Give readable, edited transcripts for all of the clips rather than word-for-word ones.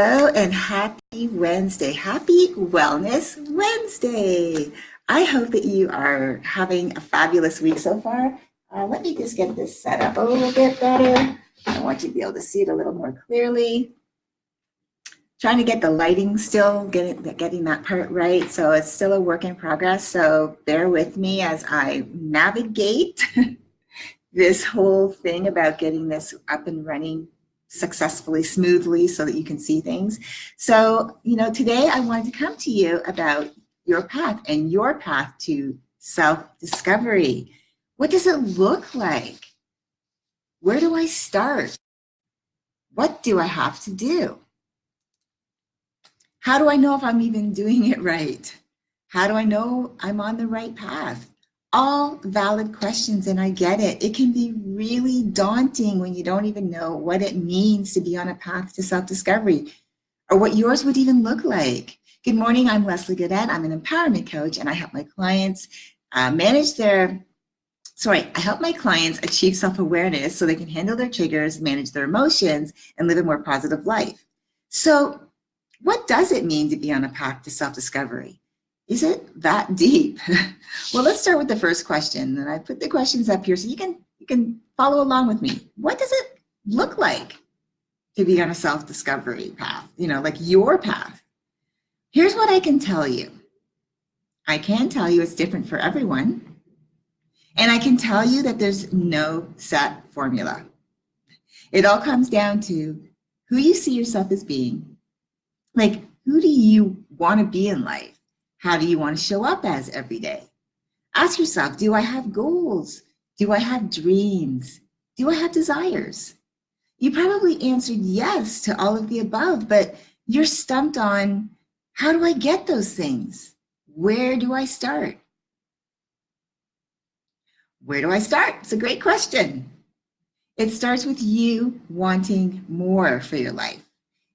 Hello and happy Wednesday. Happy Wellness Wednesday. I hope that you are having a fabulous week so far. Let me just get this set up a little bit better. I want you to be able to see it a little more clearly. Trying to get the lighting still, getting that part right. So it's still a work in progress. So bear with me as I navigate this whole thing about getting this up and running successfully, smoothly, so that you can see things. So, today I wanted to come to you about your path and your path to self-discovery. What does it look like? Where do I start? What do I have to do? How do I know if I'm even doing it right? How do I know I'm on the right path? All valid questions, and I get it. It can be really daunting when you don't even know what it means to be on a path to self-discovery or what yours would even look like. Good morning, I'm Leslie Goodette. I'm an empowerment coach, and I help my clients I help my clients achieve self-awareness so they can handle their triggers, manage their emotions, and live a more positive life. So what does it mean to be on a path to self-discovery? Is it that deep? Well, let's start with the first question. And I put the questions up here so you can follow along with me. What does it look like to be on a self-discovery path? Like your path. Here's what I can tell you. I can tell you it's different for everyone. And I can tell you that there's no set formula. It all comes down to who you see yourself as being. Like, who do you want to be in life? How do you want to show up as every day? Ask yourself, do I have goals? Do I have dreams? Do I have desires? You probably answered yes to all of the above, but you're stumped on, how do I get those things? Where do I start? Where do I start? It's a great question. It starts with you wanting more for your life.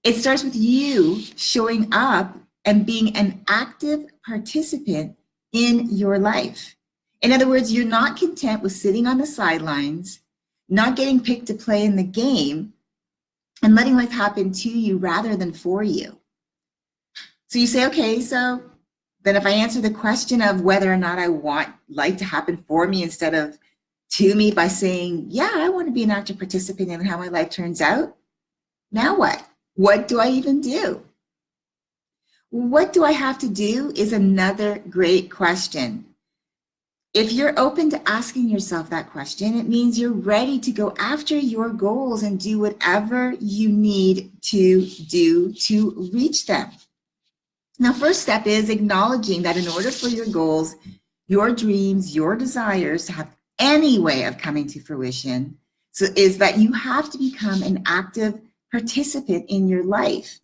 It starts with you showing up and being an active participant in your life. In other words, you're not content with sitting on the sidelines, not getting picked to play in the game, and letting life happen to you rather than for you. So you say, okay, so then if I answer the question of whether or not I want life to happen for me instead of to me by saying, yeah, I want to be an active participant in how my life turns out, now what? What do I even do? What do I have to do is another great question. If you're open to asking yourself that question, it means you're ready to go after your goals and do whatever you need to do to reach them. Now, first step is acknowledging that in order for your goals, your dreams, your desires to have any way of coming to fruition, so is that you have to become an active participant in your life.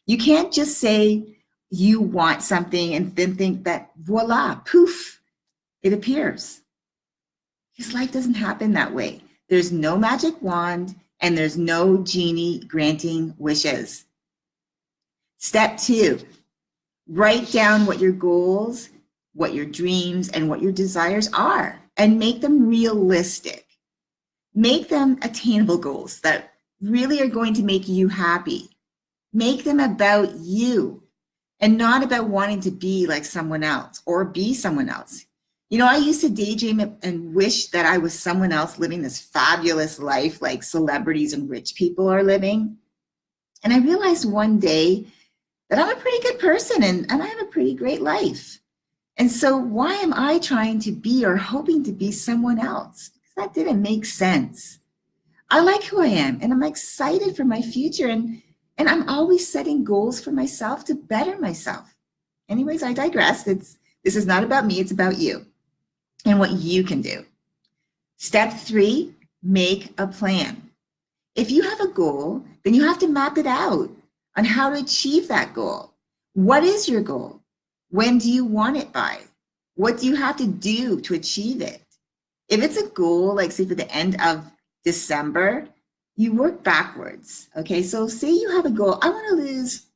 You can't just say you want something and then think that voila, poof, it appears. Because life doesn't happen that way. There's no magic wand and there's no genie granting wishes. Step 2, write down what your goals, what your dreams, and what your desires are, and make them realistic. Make them attainable goals that really are going to make you happy. Make them about you and not about wanting to be like someone else or be someone else. I used to daydream and wish that I was someone else living this fabulous life like celebrities and rich people are living. And I realized one day that I'm a pretty good person and I have a pretty great life. And so why am I trying to be or hoping to be someone else? Because that didn't make sense. I like who I am and I'm excited for my future and I'm always setting goals for myself to better myself. Anyways, I digress. This is not about me, it's about you and what you can do. Step 3, make a plan. If you have a goal, then you have to map it out on how to achieve that goal. What is your goal? When do you want it by? What do you have to do to achieve it? If it's a goal, like say for the end of December, you work backwards. Okay, so say you have a goal, I want to lose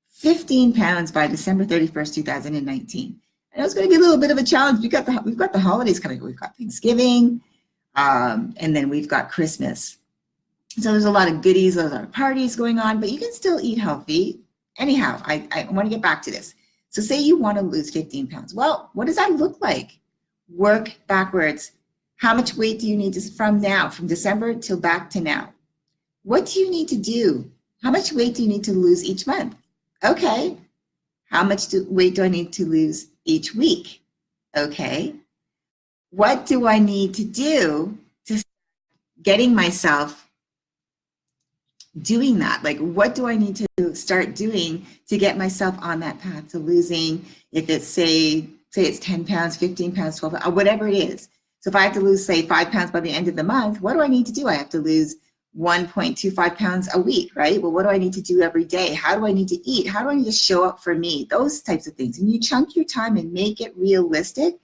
15 pounds by December 31st, 2019. I know it's going to be a little bit of a challenge. We've got the holidays coming. We've got Thanksgiving, and then we've got Christmas. So there's a lot of goodies, there's a lot of parties going on, but you can still eat healthy. Anyhow, I want to get back to this. So say you want to lose 15 pounds. Well, what does that look like? Work backwards. How much weight do you need to, from now, from December till back to now? What do you need to do? How much weight do you need to lose each month? Okay. How much weight do I need to lose each week? Okay. What do I need to do to getting myself doing that? Like, what do I need to start doing to get myself on that path to losing, if it's say it's 10 pounds, 15 pounds, 12 pounds, whatever it is. So if I have to lose, say, 5 pounds by the end of the month, what do I need to do? I have to lose 1.25 pounds a week, right? Well, what do I need to do every day? How do I need to eat? How do I need to show up for me? Those types of things. And you chunk your time and make it realistic.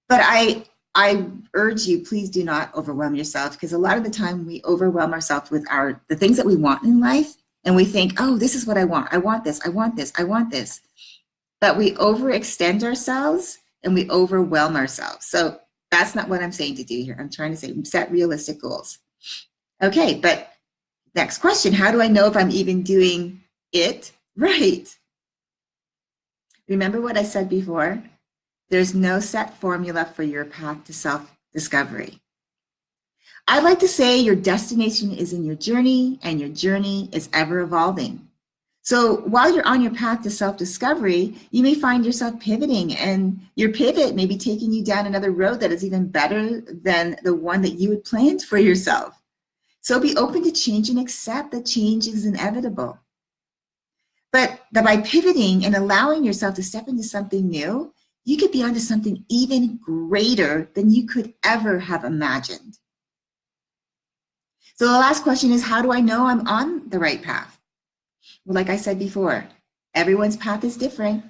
But I urge you, please do not overwhelm yourself, because a lot of the time we overwhelm ourselves with the things that we want in life, and we think, oh, this is what I want. I want this, I want this, I want this. But we overextend ourselves and we overwhelm ourselves. So that's not what I'm saying to do here. I'm trying to say set realistic goals. Okay, but next question, how do I know if I'm even doing it right? Remember what I said before? There's no set formula for your path to self-discovery. I'd like to say your destination is in your journey, and your journey is ever evolving. So while you're on your path to self-discovery, you may find yourself pivoting, and your pivot may be taking you down another road that is even better than the one that you had planned for yourself. So be open to change and accept that change is inevitable. But by pivoting and allowing yourself to step into something new, you could be onto something even greater than you could ever have imagined. So the last question is, how do I know I'm on the right path? Well, like I said before, everyone's path is different.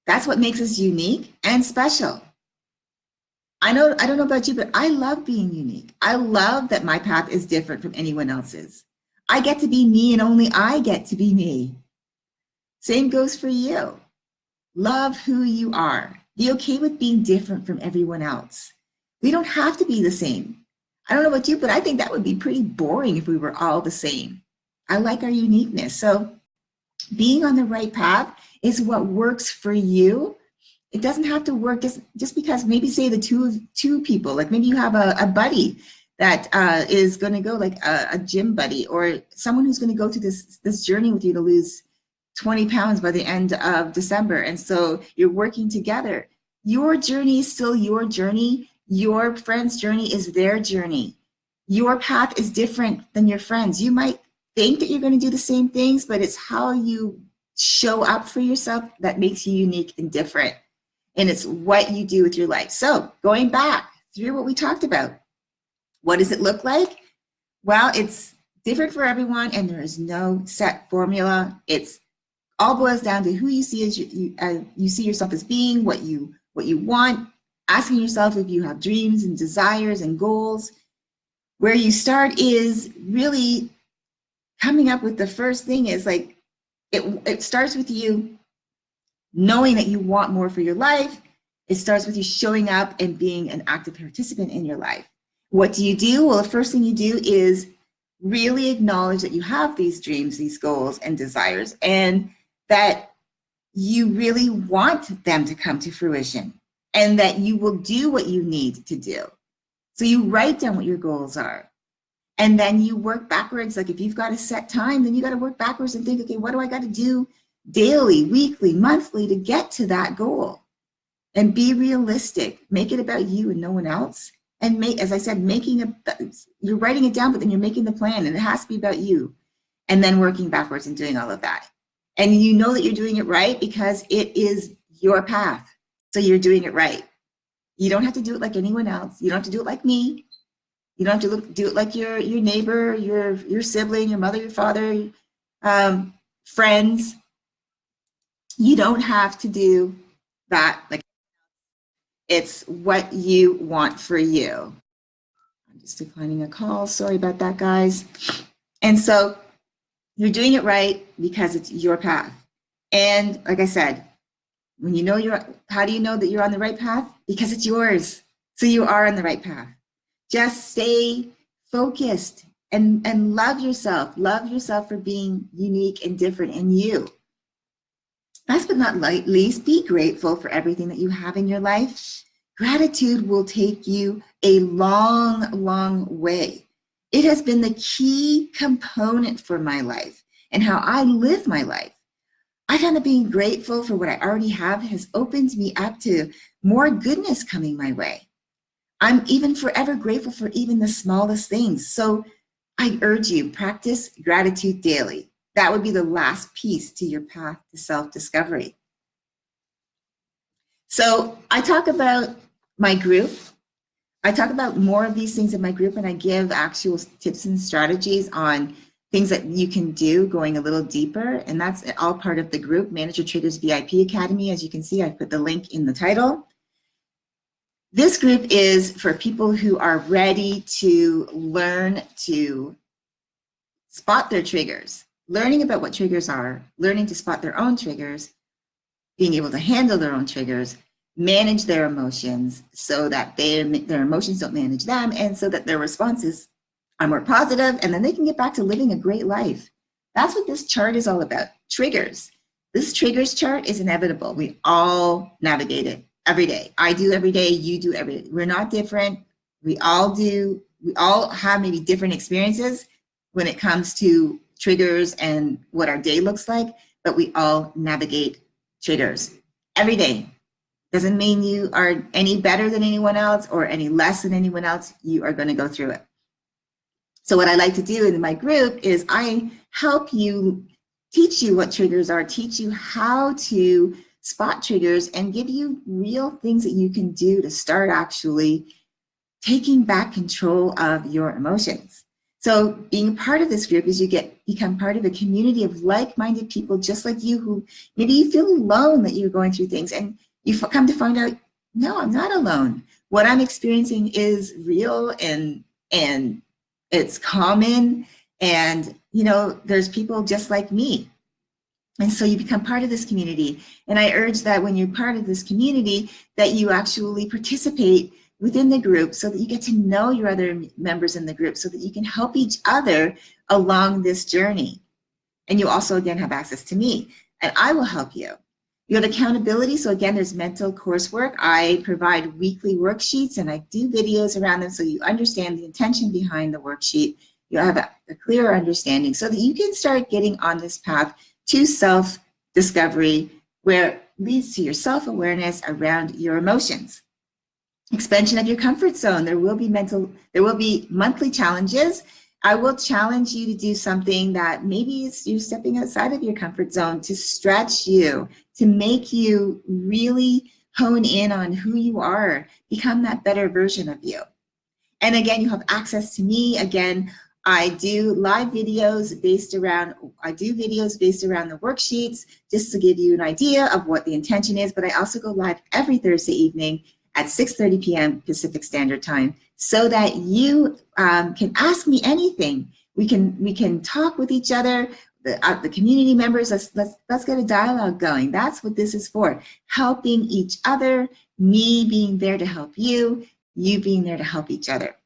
That's what makes us unique and special. I don't know about you, but I love being unique. I love that my path is different from anyone else's. I get to be me, and only I get to be me. Same goes for you. Love who you are. Be okay with being different from everyone else. We don't have to be the same. I don't know about you, but I think that would be pretty boring if we were all the same. I like our uniqueness. So being on the right path is what works for you. It doesn't have to work just because maybe say the two people, like maybe you have a buddy that is going to go, like a gym buddy, or someone who's going to go through this journey with you to lose 20 pounds by the end of December. And so you're working together. Your journey is still your journey. Your friend's journey is their journey. Your path is different than your friends. You might think that you're going to do the same things, but it's how you show up for yourself that makes you unique and different. And it's what you do with your life. So going back through what we talked about, what does it look like? Well, it's different for everyone, and there is no set formula. It's all boils down to who you see as you see yourself as being, what you want, asking yourself if you have dreams and desires and goals. Where you start is really coming up with the first thing is like, it starts with you knowing that you want more for your life. It starts with you showing up and being an active participant in your life. What do you do? Well, the first thing you do is really acknowledge that you have these dreams, these goals and desires, and that you really want them to come to fruition, and that you will do what you need to do. So you write down what your goals are, and then you work backwards. Like if you've got a set time, then you got to work backwards and think, okay, what do I got to do daily, weekly, monthly to get to that goal? And be realistic. Make it about you and no one else. And as I said, you're writing it down, but then you're making the plan, and it has to be about you. And then working backwards and doing all of that. And you know that you're doing it right because it is your path. So you're doing it right. You don't have to do it like anyone else. You don't have to do it like me. You don't have to do it like your neighbor, your sibling, your mother, your father, friends. You don't have to do that. Like, it's what you want for you. I'm just declining a call. Sorry about that, guys. And so you're doing it right because it's your path. And like I said, when you know how do you know that you're on the right path? Because it's yours. So you are on the right path. Just stay focused. and love yourself. Love yourself for being unique and different in you. Last but not least, be grateful for everything that you have in your life. Gratitude will take you a long, long way. It has been the key component for my life and how I live my life. I found that being grateful for what I already have has opened me up to more goodness coming my way. I'm even forever grateful for even the smallest things. So I urge you, practice gratitude daily. That would be the last piece to your path to self-discovery. So I talk about my group. I talk about more of these things in my group, and I give actual tips and strategies on things that you can do going a little deeper. And that's all part of the group, Manager Triggers VIP Academy. As you can see, I put the link in the title. This group is for people who are ready to learn to spot their triggers, learning about what triggers are, learning to spot their own triggers, being able to handle their own triggers, manage their emotions so that their emotions don't manage them, and so that their responses are more positive, and then they can get back to living a great life. That's what this chart is all about, triggers. This triggers chart is inevitable. We all navigate it every day. I do every day, you do every day. We're not different. We all do. We all have maybe different experiences when it comes to triggers and what our day looks like, but we all navigate triggers every day. Doesn't mean you are any better than anyone else or any less than anyone else. You are going to go through it. So what I like to do in my group is I help you, teach you what triggers are, teach you how to spot triggers, and give you real things that you can do to start actually taking back control of your emotions. So being part of this group is you become part of a community of like-minded people just like you, who maybe you feel alone that you're going through things, and you come to find out, no, I'm not alone. What I'm experiencing is real, and it's common, and there's people just like me. And so you become part of this community. And I urge that when you're part of this community, that you actually participate within the group so that you get to know your other members in the group, so that you can help each other along this journey. And you also, again, have access to me, and I will help you. You have accountability. So again, there's mental coursework. I provide weekly worksheets, and I do videos around them so you understand the intention behind the worksheet. You have a clearer understanding so that you can start getting on this path to self-discovery, where leads to your self-awareness around your emotions. Expansion of your comfort zone. There will be monthly challenges. I will challenge you to do something that maybe you're stepping outside of your comfort zone, to stretch you, to make you really hone in on who you are, become that better version of you. And again, you have access to me. Again, I do live videos based around, the worksheets, just to give you an idea of what the intention is. But I also go live every Thursday evening at 6:30 p.m. Pacific Standard Time, so that you can ask me anything. We can talk with each other, the community members. Let's get a dialogue going. That's what this is for, helping each other, me being there to help you, you being there to help each other.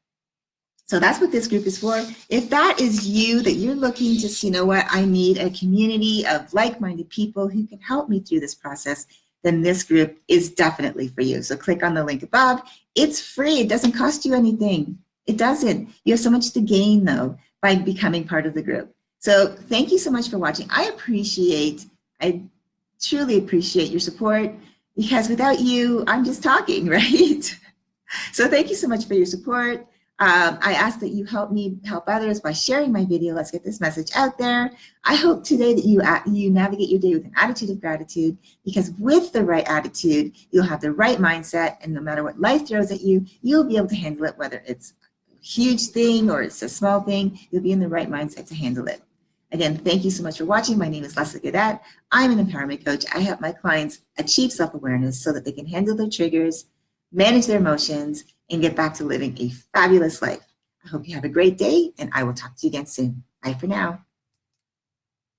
So that's what this group is for. If that is you, that you're looking to, I need a community of like-minded people who can help me through this process, then this group is definitely for you. So click on the link above. It's free. It doesn't cost you anything. It doesn't. You have so much to gain, though, by becoming part of the group. So thank you so much for watching. I truly appreciate your support, because without you, I'm just talking, right? So thank you so much for your support. I ask that you help me help others by sharing my video. Let's get this message out there. I hope today that you navigate your day with an attitude of gratitude, because with the right attitude, you'll have the right mindset, and no matter what life throws at you, you'll be able to handle it, whether it's a huge thing or it's a small thing. You'll be in the right mindset to handle it. Again, thank you so much for watching. My name is Leslie Gaudette. I'm an empowerment coach. I help my clients achieve self-awareness so that they can handle their triggers, manage their emotions, and get back to living a fabulous life. I hope you have a great day, and I will talk to you again soon. Bye for now.